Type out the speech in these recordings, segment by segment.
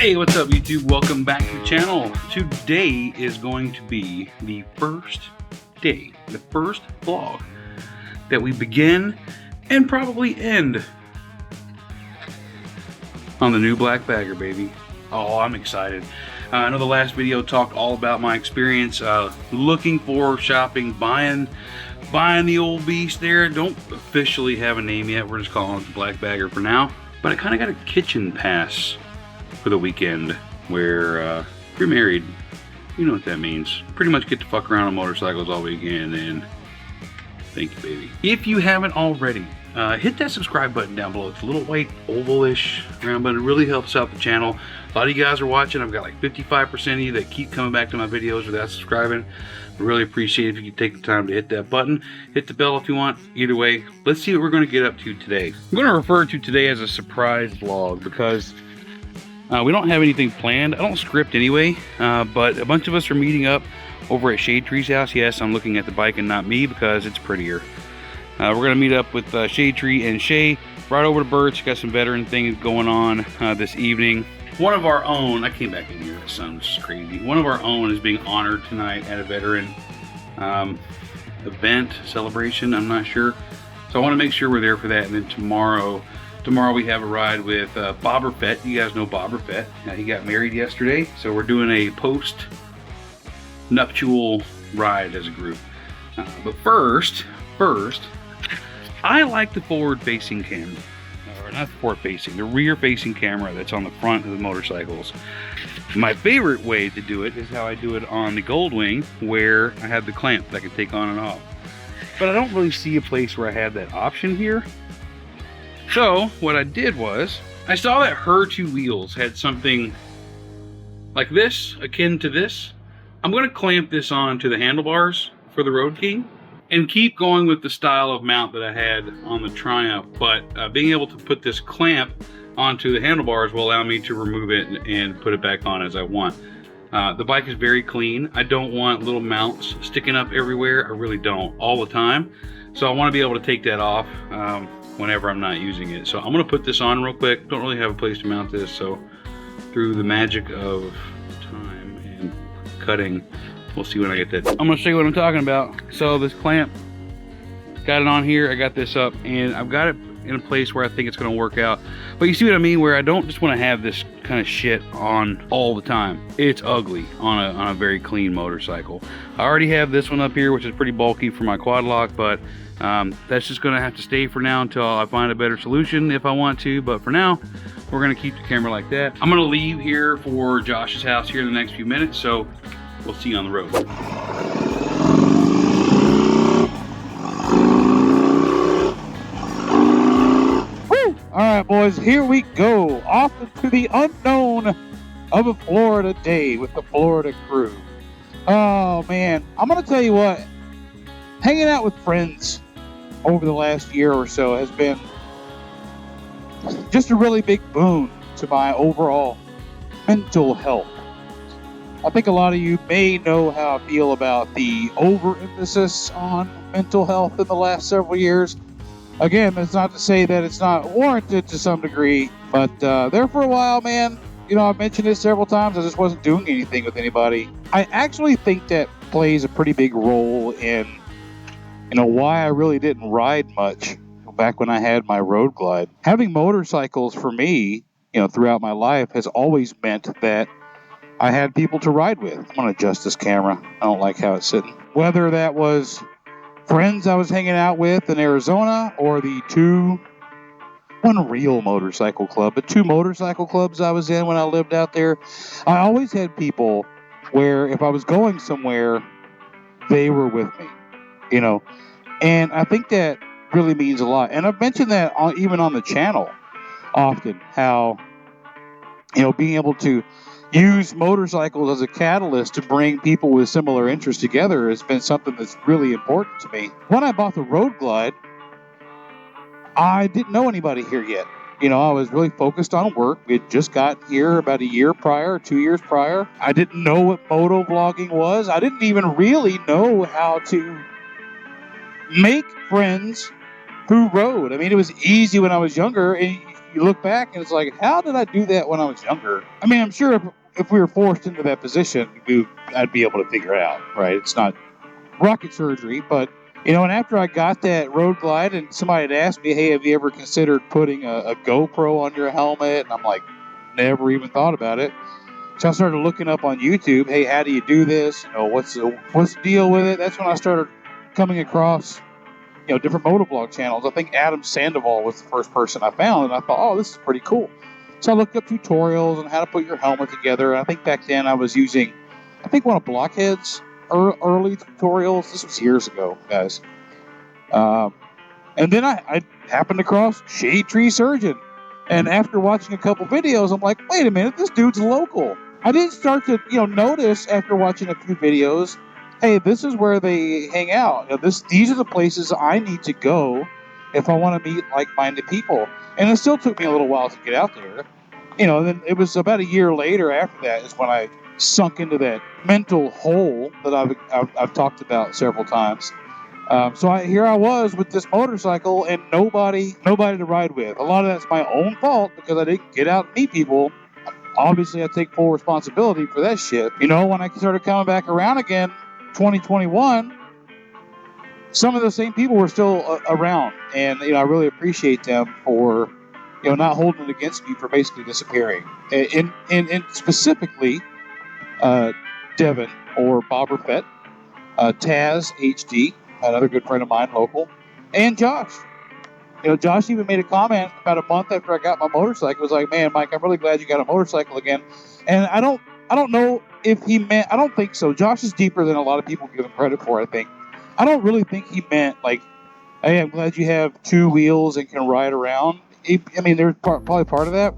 Hey, what's up YouTube? Welcome back to the channel. Today is going to be the first day, the first vlog that we begin and probably end on the new black bagger, baby. Oh, I'm excited. I know the last video talked all about my experience looking for, shopping, buying the old beast there. Don't officially have a name yet. We're just calling it the black bagger for now. But I kind of got a kitchen pass for the weekend where if you're married, you know what that means. Pretty much get to fuck around on motorcycles all weekend, and thank you, baby. If you haven't already, hit that subscribe button down below. It's a little white oval-ish round button. It really helps out the channel. A lot of you guys are watching. I've got like 55% of you that keep coming back to my videos without subscribing. I really appreciate it if you could take the time to hit that button. Hit the bell if you want. Either way, let's see what we're going to get up to today. I'm going to refer to today as a surprise vlog because we don't have anything planned. I don't script anyway, but a bunch of us are meeting up over at Shade Tree's house. Yes, I'm looking at the bike and not me because it's prettier. We're going to meet up with Shade Tree and Shay right over to Birch. Got some veteran things going on this evening. One of our own, I came back in here, that sounds crazy. One of our own is being honored tonight at a veteran event, celebration, I'm not sure. So I want to make sure we're there for that. And then tomorrow we have a ride with Bob Fett. You guys know Bob Fett. He got married yesterday, so we're doing a post-nuptial ride as a group. But first, I like the forward-facing camera. Or not forward-facing, the rear-facing camera that's on the front of the motorcycles. My favorite way to do it is how I do it on the Goldwing, where I have the clamp that I can take on and off. But I don't really see a place where I have that option here. So what I did was, I saw that her two wheels had something like this, akin to this. I'm going to clamp this on to the handlebars for the Road King and keep going with the style of mount that I had on the Triumph. But being able to put this clamp onto the handlebars will allow me to remove it and put it back on as I want. The bike is very clean. I don't want little mounts sticking up everywhere. I really don't, all the time. So I want to be able to take that off whenever I'm not using it. So I'm going to put this on real quick. Don't really have a place to mount this, so through the magic of time and cutting, we'll see when I get that. I'm going to show you what I'm talking about. So this clamp, got it on here. I got this up and I've got it in a place where I think it's going to work out. But you see what I mean, where I don't just want to have this kind of shit on all the time. It's ugly on a very clean motorcycle. I already have this one up here, which is pretty bulky for my quad lock, but that's just going to have to stay for now until I find a better solution if I want to. But for now, we're going to keep the camera like that. I'm going to leave here for Josh's house here in the next few minutes, so we'll see you on the road. All right, boys, here we go. Off into the unknown of a Florida day with the Florida crew. Oh, man. I'm going to tell you what. Hanging out with friends over the last year or so has been just a really big boon to my overall mental health. I think a lot of you may know how I feel about the overemphasis on mental health in the last several years. Again, that's not to say that it's not warranted to some degree, but there for a while, man, you know, I've mentioned this several times, I just wasn't doing anything with anybody. I actually think that plays a pretty big role in, you know, why I really didn't ride much back when I had my Road Glide. Having motorcycles for me, you know, throughout my life has always meant that I had people to ride with. I'm going to adjust this camera. I don't like how it's sitting. Whether that was friends I was hanging out with in Arizona, or the one real motorcycle club, but two motorcycle clubs I was in when I lived out there. I always had people where if I was going somewhere, they were with me, you know, and I think that really means a lot. And I've mentioned that even on the channel often, how, you know, being able to use motorcycles as a catalyst to bring people with similar interests together has been something that's really important to me. When I bought the Road Glide, I didn't know anybody here yet. You know, I was really focused on work. We had just got here about a year prior, 2 years prior. I didn't know what moto vlogging was. I didn't even really know how to make friends who rode. I mean, it was easy when I was younger, and you look back and it's like, how did I do that when I was younger? I mean, I'm sure if we were forced into that position, I'd be able to figure it out, right? It's not rocket surgery, but you know, and after I got that road glide and somebody had asked me, hey, have you ever considered putting a GoPro on your helmet? And I'm like, never even thought about it. So I started looking up on YouTube, hey, how do you do this? You know, what's the deal with it? That's when I started coming across, you know, different motovlog channels. I think Adam Sandoval was the first person I found, and I thought, oh, this is pretty cool. So I looked up tutorials on how to put your helmet together. And I think back then I was using, I think one of Blockhead's early tutorials. This was years ago, guys. And then I happened across Shade Tree Surgeon. And after watching a couple videos, I'm like, wait a minute, this dude's local. I didn't start to, you know, notice after watching a few videos, hey, this is where they hang out. You know, these are the places I need to go if I want to meet like-minded people. And it still took me a little while to get out there. You know, and then it was about a year later after that is when I sunk into that mental hole that I've talked about several times. So here I was with this motorcycle and nobody to ride with. A lot of that's my own fault because I didn't get out and meet people. Obviously, I take full responsibility for that shit. You know, when I started coming back around again, 2021, some of the same people were still around, and you know, I really appreciate them for, you know, not holding it against me for basically disappearing. And specifically, Devin or Bob Raffett, Taz HD, another good friend of mine, local, and Josh. You know, Josh even made a comment about a month after I got my motorcycle. It was like, man, Mike, I'm really glad you got a motorcycle again. And I don't know if he meant, I don't think so. Josh is deeper than a lot of people give him credit for, I think. I don't really think he meant like, hey, I'm glad you have two wheels and can ride around. I mean, there's probably part of that.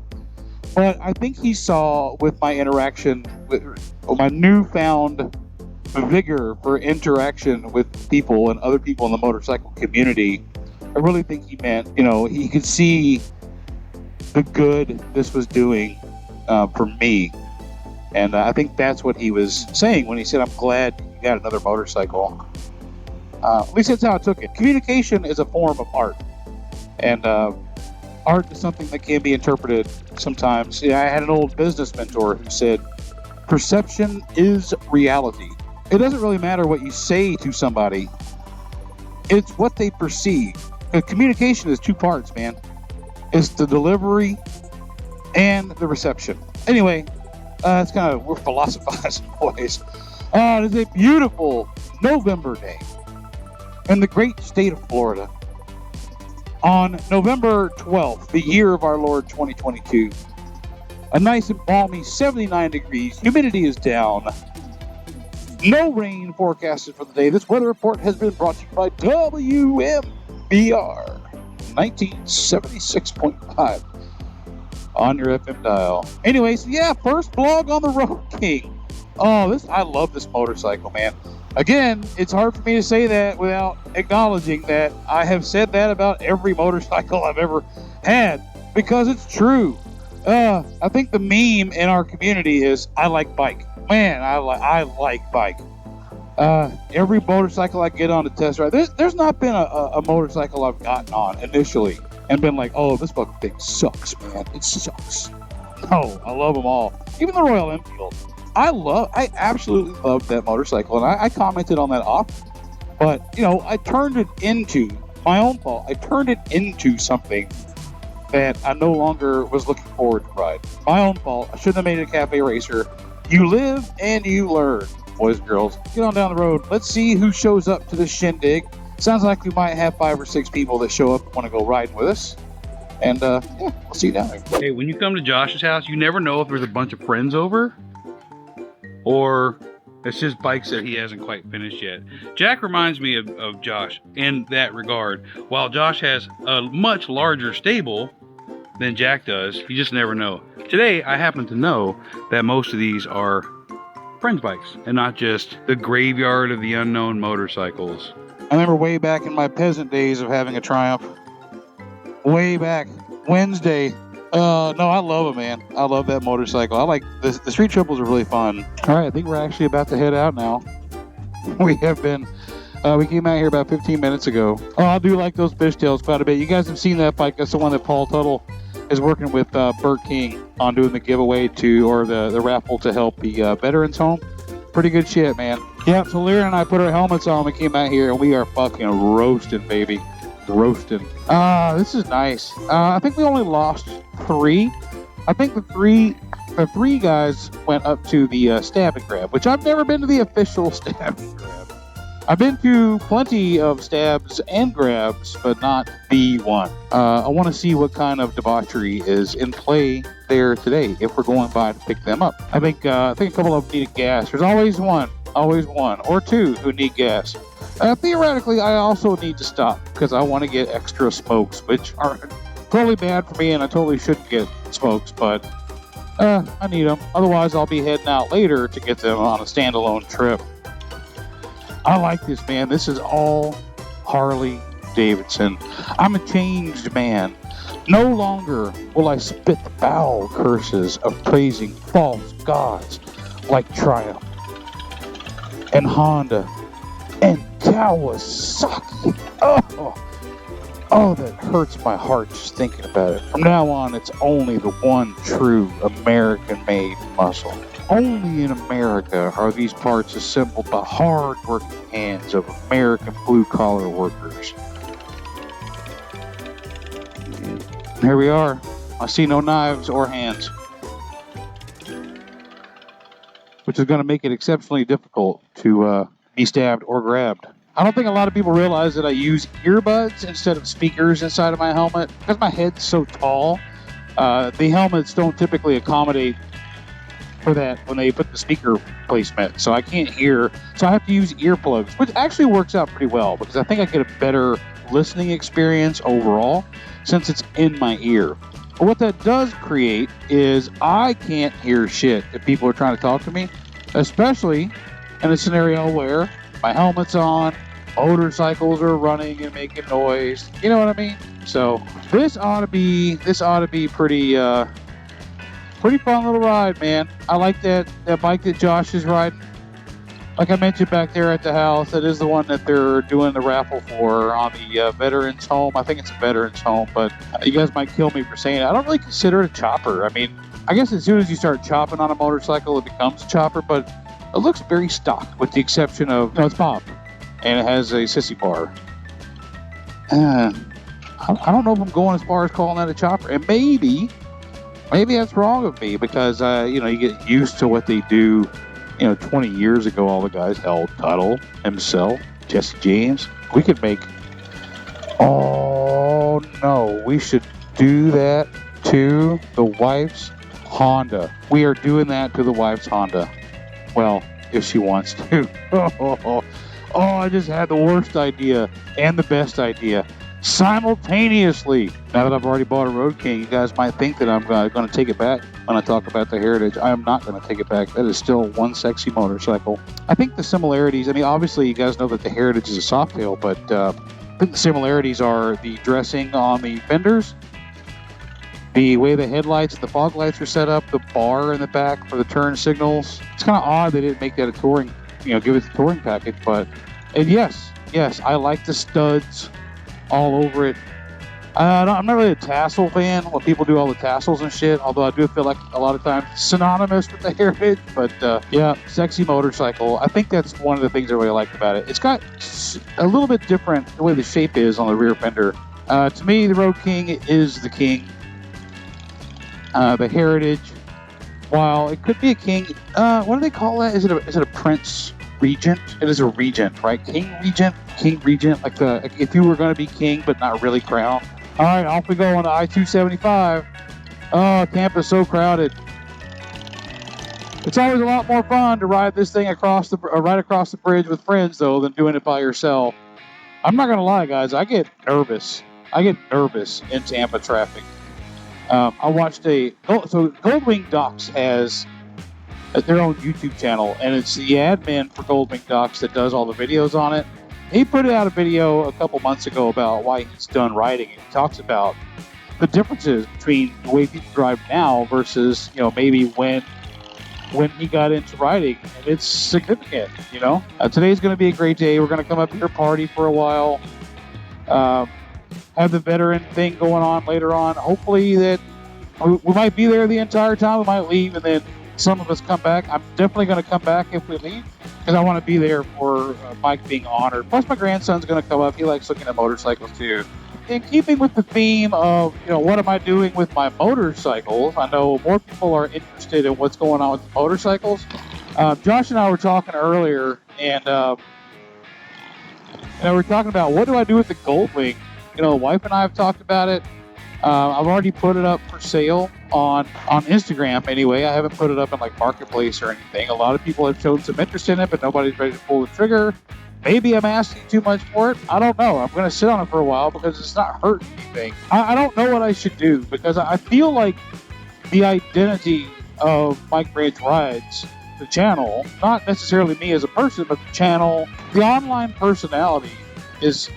But I think he saw with my interaction, with my newfound vigor for interaction with people and other people in the motorcycle community, I really think he meant, you know, he could see the good this was doing for me. And I think that's what he was saying when he said, I'm glad you got another motorcycle. At least that's how I took it. Communication is a form of art. And art is something that can be interpreted sometimes. Yeah, I had an old business mentor who said, perception is reality. It doesn't really matter what you say to somebody. It's what they perceive. Communication is two parts, man. It's the delivery and the reception. Anyway, it's kind of, we're philosophizing, boys. It is a beautiful November day in the great state of Florida. On November 12th, the year of our Lord 2022, a nice and balmy 79 degrees, humidity is down, no rain forecasted for the day. This weather report has been brought to you by WMBR 1976.5 on your FM dial. Anyways, yeah, first vlog on the Road King. Oh, I love this motorcycle, man. Again, it's hard for me to say that without acknowledging that I have said that about every motorcycle I've ever had, because it's true. I think the meme in our community is, I like bike. Man, I like bike. Every motorcycle I get on to test ride, there's not been a motorcycle I've gotten on initially and been like, oh, this fucking thing sucks, man. It sucks. No, I love them all. Even the Royal Enfield. I absolutely love that motorcycle, and I commented on that often. But, you know, I turned it into, my own fault, I turned it into something that I no longer was looking forward to ride. My own fault. I shouldn't have made it a cafe racer. You live and you learn, boys and girls. Get on down the road. Let's see who shows up to this shindig. Sounds like we might have 5 or 6 people that show up and want to go riding with us. And, yeah, we'll see you down there. Hey, when you come to Josh's house, you never know if there's a bunch of friends over or it's just bikes that he hasn't quite finished yet. Jack reminds me of Josh in that regard. While Josh has a much larger stable than Jack does, you just never know. Today, I happen to know that most of these are friends' bikes and not just the graveyard of the unknown motorcycles. I remember way back in my peasant days of having a Triumph. Way back. Wednesday. No, I love it, man. I love that motorcycle. I like the street triples are really fun. All right, I think we're actually about to head out now. We have been. We came out here about 15 minutes ago. Oh, I do like those fishtails quite a bit. You guys have seen that bike. That's the one that Paul Tuttle is working with Burt King on doing the giveaway or the raffle to help the veterans home. Pretty good shit, man. Yeah, so Lyra and I put our helmets on. We came out here and we are fucking roasting, baby. Roasting. This is nice. I think we only lost 3. I think the three guys went up to the stab and grab, which I've never been to the official stab and grab. I've been to plenty of stabs and grabs, but not the one. I want to see what kind of debauchery is in play there today if we're going by to pick them up. I think a couple of them needed gas. There's always one or 2 who need gas. Theoretically, I also need to stop because I want to get extra smokes, which are totally bad for me, and I totally shouldn't get smokes, but I need them. Otherwise, I'll be heading out later to get them on a standalone trip. I like this, man. This is all Harley Davidson. I'm a changed man. No longer will I spit the foul curses of praising false gods like Triumph and Honda and Kawasaki. Oh, that hurts my heart just thinking about it. From now on, it's only the one true American-made muscle. Only in America are these parts assembled by hard-working hands of American blue-collar workers. Here we are. I see no knives or hands, which is going to make it exceptionally difficult to be stabbed or grabbed. I don't think a lot of people realize that I use earbuds instead of speakers inside of my helmet because my head's so tall. The helmets don't typically accommodate for that when they put the speaker placement, so I can't hear, so I have to use earplugs, which actually works out pretty well because I think I get a better listening experience overall since it's in my ear. But what that does create is I can't hear shit if people are trying to talk to me, especially in a scenario where my helmet's on, motorcycles are running and making noise, you know what I mean? So this ought to be pretty fun little ride, man. I like that bike that Josh is riding. Like I mentioned back there at the house, that is the one that they're doing the raffle for on the veterans home. I think it's a veterans home, but you guys might kill me for saying it. I don't really consider it a chopper. I mean, I guess as soon as you start chopping on a motorcycle, it becomes a chopper, but it looks very stock with the exception of, it's pop, and it has a sissy bar. I don't know if I'm going as far as calling that a chopper, and maybe that's wrong of me because, you get used to what they do. 20 years ago, all the guys held Tuttle, himself, Jesse James. We could make... Oh, no. We should do that to the wife's Honda. We are doing that to the wife's Honda. Well, if she wants to. I just had the worst idea and the best idea simultaneously. Now that I've already bought a Road King, you guys might think that I'm going to take it back when I talk about the Heritage. I am not going to take it back. That is still one sexy motorcycle. I think the similarities, obviously you guys know that the Heritage is a Softail, but I think the similarities are the dressing on the fenders, the way the headlights and the fog lights are set up, the bar in the back for the turn signals. It's kind of odd they didn't make that a touring, give it the touring package, and yes, I like the studs all over it. I'm not really a tassel fan when people do all the tassels and shit, although I do feel like a lot of times it's synonymous with the Heritage, but sexy motorcycle. I think that's one of the things I really like about it. It's got a little bit different the way the shape is on the rear fender. To me, the Road King is the king. The Heritage, while it could be a king, what do they call that? Is it a Prince Regent? It is a Regent, right? King Regent, like if you were going to be king but not really crowned. All right, off we go on the I-275. Oh, Tampa's so crowded. It's always a lot more fun to ride this thing right across the bridge with friends, though, than doing it by yourself. I'm not going to lie, guys. I get nervous. In Tampa traffic. I watched Goldwing Docs has their own YouTube channel, and it's the admin for Goldwing Docs that does all the videos on it. He put out a video a couple months ago about why he's done riding, and he talks about the differences between the way people drive now versus, maybe when he got into riding, and it's significant, Today's going to be a great day. We're going to come up here, party for a while, have the veteran thing going on later on. Hopefully that We might be there the entire time. We might leave, and then some of us come back. I'm definitely going to come back if we leave, because I want to be there for Mike being honored. Plus, my grandson's going to come up. He likes looking at motorcycles too. In keeping with the theme of, what am I doing with my motorcycles? I know more people are interested in what's going on with the motorcycles. Josh and I were talking earlier, and we're talking about what do I do with the Goldwing. The wife and I have talked about it. I've already put it up for sale on Instagram anyway. I haven't put it up in like Marketplace or anything. A lot of people have shown some interest in it, but nobody's ready to pull the trigger. Maybe I'm asking too much for it. I don't know. I'm going to sit on it for a while because it's not hurting anything. I don't know what I should do, because I feel like the identity of Mike Branch Rides, the channel, not necessarily me as a person, but the channel, the online personality is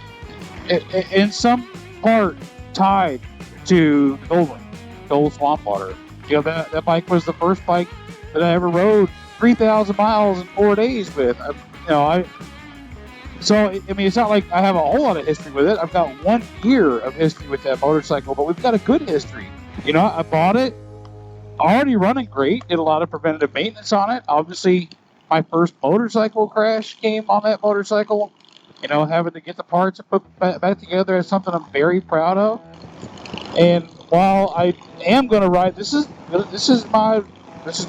in some part tied to the Goldwing, Gold Swamp Water. That bike was the first bike that I ever rode 3,000 miles in 4 days with. So, it's not like I have a whole lot of history with it. I've got 1 year of history with that motorcycle, but we've got a good history. I bought it, already running great, did a lot of preventative maintenance on it. Obviously, my first motorcycle crash came on that motorcycle. Having to get the parts and put back together is something I'm very proud of. And while I am going to ride, this is my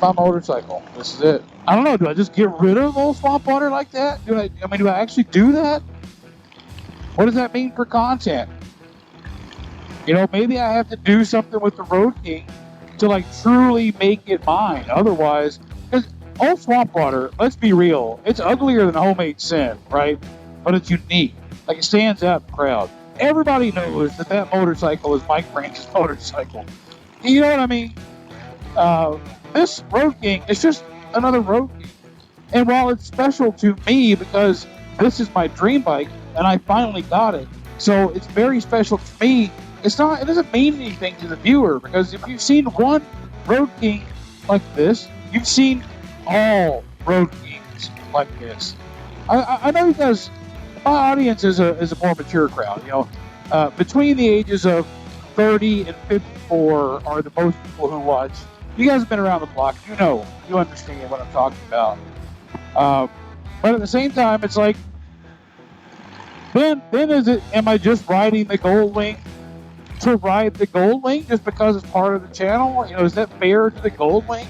motorcycle. This is it. I don't know. Do I just get rid of Old Swamp Water like that? Do I actually do that? What does that mean for content? Maybe I have to do something with the Road King to truly make it mine. Otherwise, because Old Swamp Water, let's be real, it's uglier than Homemade Sin, right? But it's unique. It stands out in the crowd. Everybody knows that motorcycle is Mike Branch's motorcycle. You know what I mean? This Road King is just another Road King. And while it's special to me because this is my dream bike and I finally got it, so it's very special to me, it doesn't mean anything to the viewer, because if you've seen one Road King like this, you've seen all Road Kings like this. I know you guys, my audience is a more mature crowd. Between the ages of 30 and 54 are the most people who watch. You guys have been around the block. You understand what I'm talking about. But at the same time, it's like, then am I just riding the Goldwing to ride the Goldwing just because it's part of the channel? Is that fair to the Goldwing?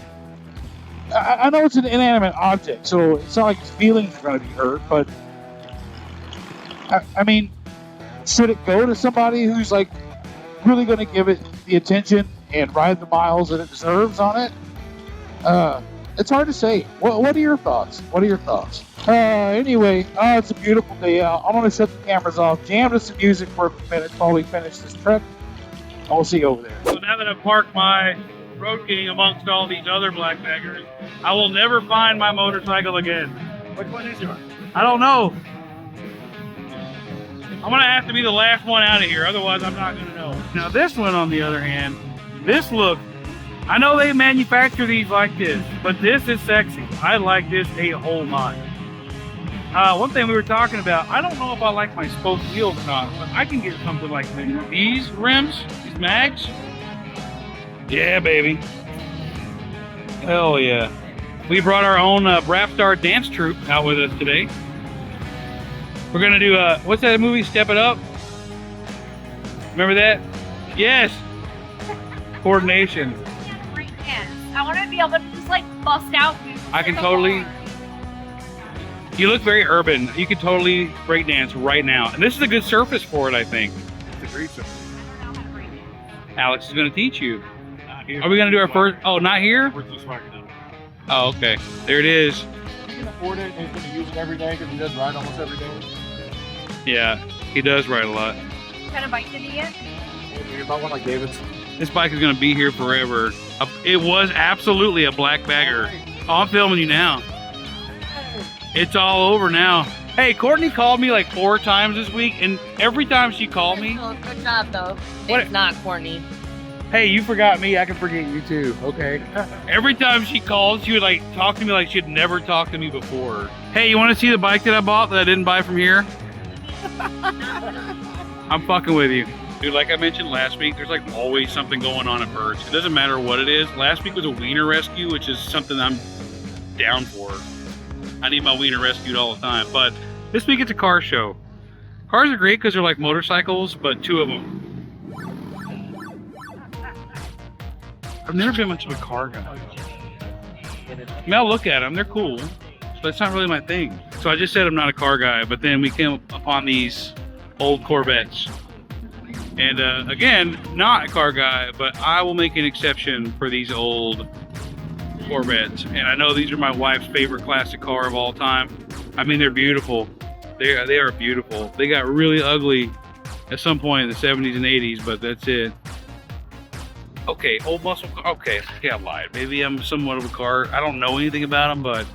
I know it's an inanimate object, so it's not like his feelings are going to be hurt, but should it go to somebody who's really going to give it the attention and ride the miles that it deserves on it? It's hard to say. What are your thoughts? Anyway, it's a beautiful day out. I'm going to shut the cameras off, jam to some music for a few minutes while we finish this trek. I'll see you over there. So now that I've parked my Road King amongst all these other black baggers, I will never find my motorcycle again. Which one is yours? I don't know. I'm going to have to be the last one out of here, otherwise I'm not going to know. Now this one, on the other hand, I know they manufacture these like this, but this is sexy. I like this a whole lot. One thing we were talking about, I don't know if I like my spoked wheels or not, but I can get something like these rims, these mags. Yeah, baby. Hell yeah. We brought our own rap star dance troupe out with us today. We're gonna do what's that movie, Step It Up? Remember that? Yes. Coordination. Break dance. I want to be able to just bust out. I can totally. You look very urban. You could totally break dance right now, and this is a good surface for it, I think. It's a great surface. I don't know how to break dance. Alex is gonna teach you. Here. Are we gonna do our first? Oh, not here. We're just walking out. Oh, okay. There it is. He can afford it, and he's going to use it every day because he does ride almost every day. Yeah, he does ride a lot. What kind of bike did he get? You bought one like Davidson. This bike is gonna be here forever. It was absolutely a black bagger. Oh, I'm filming you now. It's all over now. Hey, Courtney called me 4 times this week, and every time she called me... Good job, though. What? It's not corny. Hey, you forgot me, I can forget you too, okay? Every time she called, she would talk to me like she'd never talked to me before. Hey, you want to see the bike that I bought that I didn't buy from here? I'm fucking with you. Dude, like I mentioned last week, there's like always something going on at Birds. It doesn't matter what it is. Last week was a wiener rescue, which is something I'm down for. I need my wiener rescued all the time. But this week it's a car show. Cars are great because they're like motorcycles, but two of them. I've never been much of a car guy. I mean, I'll look at them, they're cool, but it's not really my thing. So I just said I'm not a car guy, but then we came upon these old Corvettes. And again, not a car guy, but I will make an exception for these old Corvettes. And I know these are my wife's favorite classic car of all time. I mean, they're beautiful. They are beautiful. They got really ugly at some point in the 70s and 80s, but that's it. Okay, old muscle car. Okay, I lied. Maybe I'm somewhat of a car. I don't know anything about them, but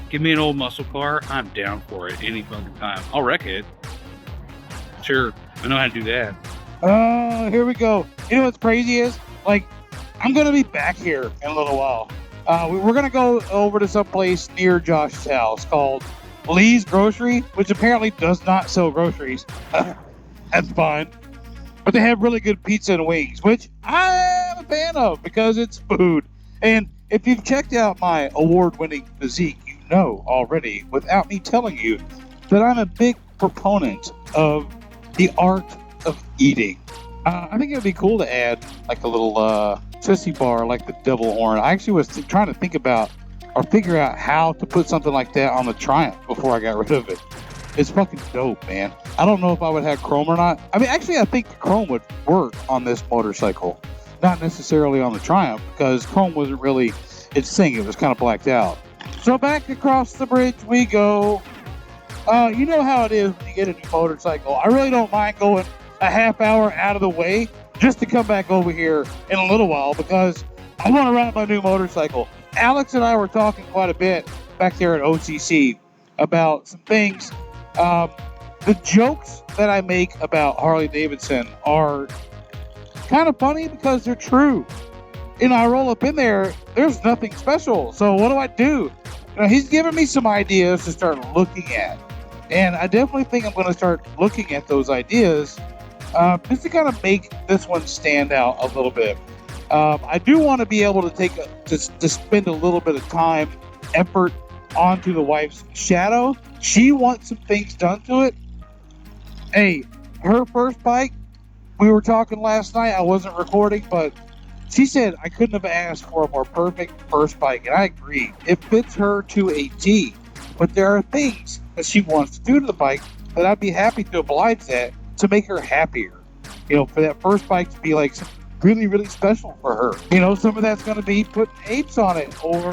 give me an old muscle car. I'm down for it any fucking time. I'll wreck it. Sure, I know how to do that. Here we go. You know what's crazy is, like, I'm gonna be back here in a little while. We're gonna go over to some place near Josh's house called Lee's Grocery, which apparently does not sell groceries. That's fine. But they have really good pizza and wings, which I'm a fan of because it's food. And if you've checked out my award-winning physique, you know already, without me telling you, that I'm a big proponent of the art of eating. I think it would be cool to add like a little sissy bar like the devil horn. I actually was trying to think about or figure out how to put something like that on the Triumph before I got rid of it. It's fucking dope, man. I don't know if I would have chrome or not. I mean, actually, I think chrome would work on this motorcycle. Not necessarily on the Triumph, because chrome wasn't really its thing. It was kind of blacked out. So back across the bridge we go. You know how it is when you get a new motorcycle. I really don't mind going a half hour out of the way just to come back over here in a little while because I want to ride my new motorcycle. Alex and I were talking quite a bit back there at OCC about some things. The jokes that I make about Harley Davidson are kind of funny because they're true. And I roll up in there, there's nothing special. So what do? You know, he's giving me some ideas to start looking at. And I definitely think I'm going to start looking at those ideas just to kind of make this one stand out a little bit. I do want to be able to to spend a little bit of time, effort onto the wife's shadow. She wants some things done to it. Hey, her first bike, we were talking last night, I wasn't recording, but she said I couldn't have asked for a more perfect first bike, and I agree. It fits her to a T, but there are things that she wants to do to the bike that I'd be happy to oblige that to make her happier. You know, for that first bike to be like something really, really special for her. You know, some of that's going to be putting apes on it or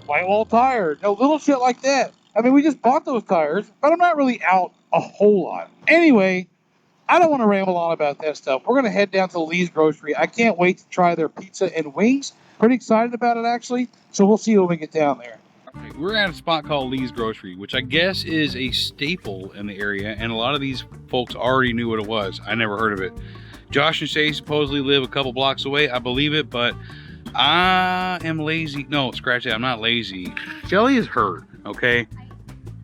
white wall tires, little shit like that. I mean, we just bought those tires, but I'm not really out a whole lot. Anyway, I don't want to ramble on about that stuff. We're going to head down to Lee's Grocery. I can't wait to try their pizza and wings. Pretty excited about it, actually. So we'll see when we get down there. Okay, we're at a spot called Lee's Grocery, which I guess is a staple in the area, and a lot of these folks already knew what it was. I never heard of it. Josh and Shay supposedly live a couple blocks away. I believe it, but I am lazy. No, scratch that. I'm not lazy. Shelly is hurt, okay?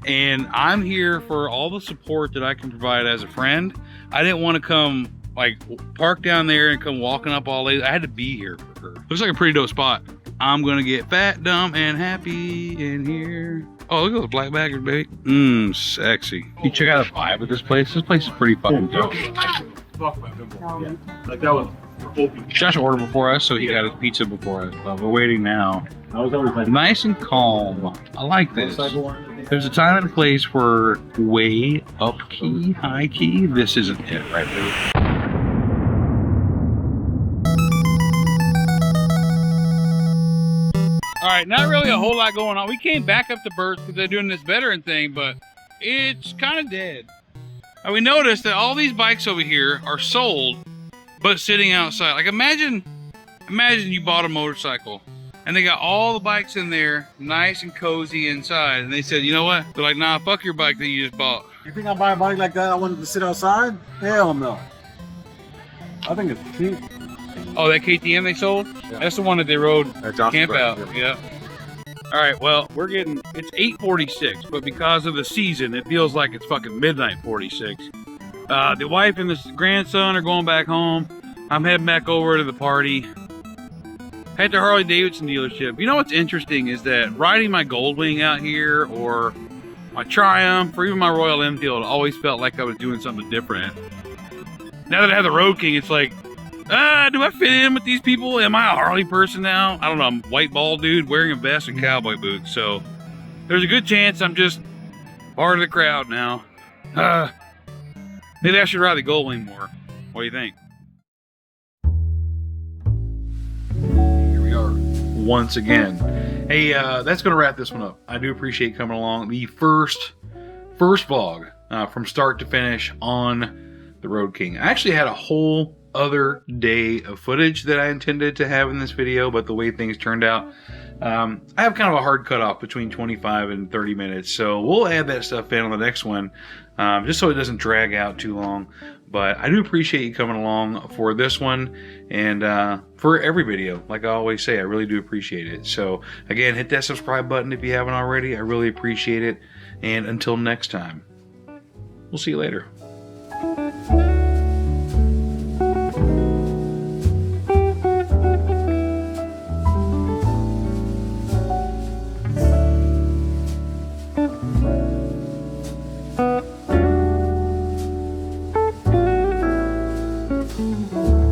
And I'm here for all the support that I can provide as a friend. I didn't want to come, like, park down there and come walking up all late. I had to be here for her. Looks like a pretty dope spot. I'm gonna get fat, dumb, and happy in here. Oh, look at those black baggers, baby. Sexy. You check out the vibe of this place. This place is pretty fucking dope. Like that was Josh ordered before us, so he got his pizza before us. But we're waiting now. Nice and calm. I like this. There's a time and a place for way up key, high key. This isn't it right there. All right, not really a whole lot going on. We came back up to Birds because they're doing this veteran thing, but it's kind of dead. And we noticed that all these bikes over here are sold, but sitting outside. Like imagine you bought a motorcycle and they got all the bikes in there, nice and cozy inside. And they said, you know what? They're like, nah, fuck your bike that you just bought. You think I buy a bike like that? I wanted to sit outside? Hell no. I think it's cheap. Oh, that KTM they sold? Yeah. That's the one that they rode camp out. Yeah. All right, well, it's 8:46, but because of the season, it feels like it's fucking midnight 46. The wife and the grandson are going back home. I'm heading back over to the party. At the Harley Davidson dealership. You know what's interesting is that riding my Goldwing out here, or my Triumph, or even my Royal Enfield, always felt like I was doing something different. Now that I have the Road King, it's like, do I fit in with these people? Am I a Harley person now? I don't know. I'm a white bald dude wearing a vest and cowboy boots. So there's a good chance I'm just part of the crowd now. Maybe I should ride the Goldwing more. What do you think? Here we are once again. Hey, that's going to wrap this one up. I do appreciate coming along. The first vlog from start to finish on the Road King. I actually had a whole other day of footage that I intended to have in this video, but the way things turned out, I have kind of a hard cutoff between 25 and 30 minutes, so we'll add that stuff in on the next one, just so it doesn't drag out too long. But I do appreciate you coming along for this one, and for every video. Like I always say, I really do appreciate it. So again, hit that subscribe button if you haven't already. I really appreciate it, and until next time, we'll see you later. Thank you.